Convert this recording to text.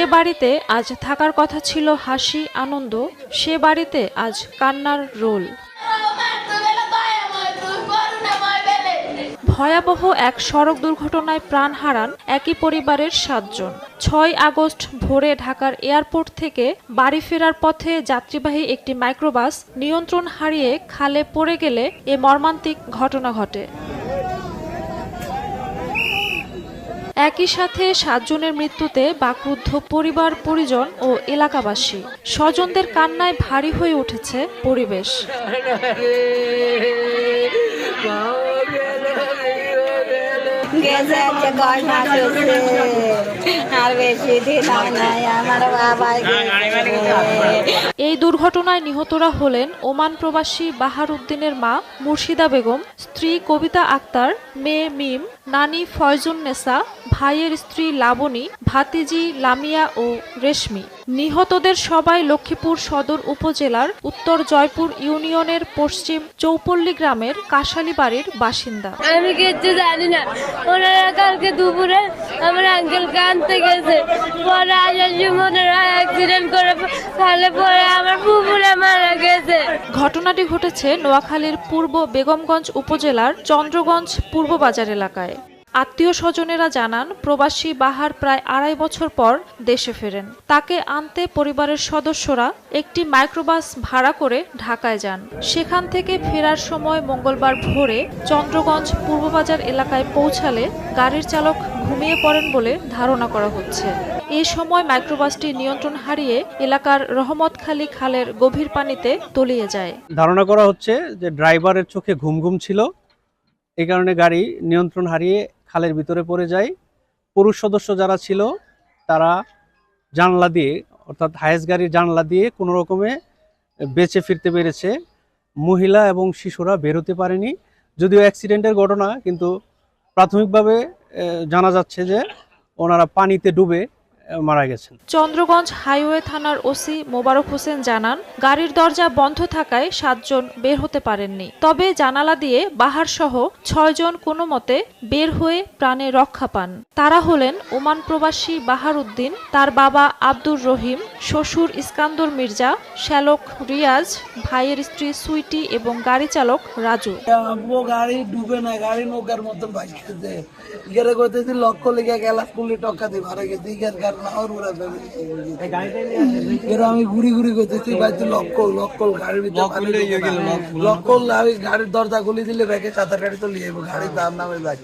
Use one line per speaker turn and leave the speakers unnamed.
যে বাড়িতে আজ থাকার কথা ছিল হাসি আনন্দ, সে বাড়িতে আজ কান্নার রোল। ভয়াবহ এক সড়ক দুর্ঘটনায় প্রাণ হারান একই পরিবারের ৭ জন। ৬ আগস্ট ভোরে ঢাকার এয়ারপোর্ট থেকে বাড়ি ফেরার পথে যাত্রীবাহী একটি মাইক্রোবাস নিয়ন্ত্রণ হারিয়ে খালে পড়ে গেলে এ মর্মান্তিক ঘটনা ঘটে। একই সাথে ৭ জনের মৃত্যুতে বাকরুদ্ধ পরিবার পরিজন ও এলাকাবাসী। স্বজনদের কান্নায় ভারী হয়ে উঠেছে পরিবেশ। এই দুর্ঘটনায় নিহতরা হলেন ওমান প্রবাসী বাহার উদ্দিনের মা মুর্শিদা বেগম, স্ত্রী কবিতা আক্তার, মেয়ে মিম, নানি ফয়জুন্নেসা, ভাইয়ের স্ত্রী লাবণী, ভাতিজি লামিয়া ও রেশমি। নিহতদের সবাই লক্ষ্মীপুর সদর উপজেলার উত্তর জয়পুর ইউনিয়নের পশ্চিম চৌপল্লী গ্রামের কাশালী বাড়ির বাসিন্দা।
আমি কিছু জানি না, ওনারা কালকে দুপুরে আমার আঙ্কেলকে আনতে গেছে, পরে আসার সময় অ্যাক্সিডেন্ট করে খালে পরে আমার ফুফুরা মারা গেছে।
ঘটনাটি ঘটেছে নোয়াখালীর পূর্ব বেগমগঞ্জ উপজেলার চন্দ্রগঞ্জ পূর্ব বাজার এলাকায়। আত্মীয় স্বজনেরা জানান, প্রবাসী বাহার প্রায় ২.৫ বছর পর দেশে ফেরেন। তাকে আনতে পরিবারের সদস্যরা একটি মাইক্রোবাস ভাড়া করে ঢাকায় যান। সেখান থেকে ফেরার সময় মঙ্গলবার ভোরে চন্দ্রগঞ্জ পূর্ববাজার এলাকায় পৌঁছালে গাড়ির চালক ঘুমিয়ে পড়েন বলে ধারণা করা হচ্ছে। এ সময় মাইক্রোবাসটি নিয়ন্ত্রণ হারিয়ে এলাকার রহমতখালী খালের গভীর পানিতে তলিয়ে যায়।
ধারণা করা হচ্ছে যে ড্রাইভারের চোখে ঘুম ঘুম ছিল, এই কারণে গাড়ি নিয়ন্ত্রণ হারিয়ে খালের ভিতরে পড়ে যায়। পুরুষ সদস্য যারা ছিল তারা জানলা দিয়ে, অর্থাৎ হায়েস গাড়ির জানলা দিয়ে কোনো রকমে বেঁচে ফিরতে পেরেছে। মহিলা এবং শিশুরা বেরোতে পারেনি। যদিও অ্যাক্সিডেন্টের ঘটনা, কিন্তু প্রাথমিকভাবে জানা যাচ্ছে যে ওনারা পানিতে ডুবে মারা গেছেন।
চন্দ্রগঞ্জ হাইওয়ে থানার ওসি মোবারক হোসেন জানান, গাড়ির দরজা বন্ধ থাকায় ৭ জন বের হতে পারেননি। তবে জানালা দিয়ে বাহার সহ ৬ জন কোনো মতে বের হয়ে প্রাণে রক্ষা পান। তারা হলেন ওমান প্রবাসী বাহার উদ্দিন, তার বাবা আব্দুর রহিম, শ্বশুর ইস্কান্দর মির্জা, শ্যালক রিয়াজ, ভাইয়ের স্ত্রী সুইটি এবং গাড়ি চালক রাজু।
গাড়ি ডুবে না, গাড়ি নৌকার মতন ভাসছে। ইগারে কইতেছি লক্ষ্য লেগে গেলাস পুলি টক্কা দিয়ে মারা গেছে। ইগার কারণ আর উড়া যাবে। আমি ঘুরি ঘুরি করতেছি, ভাই তুই লক্ষ্য গাড়ির ভিতরে লক্ষ্য, আমি গাড়ির দরজা খুলে দিলে ব্যাগে চাতার গাড়ি তো লিয়ে গাড়ির দাম নামে যায়।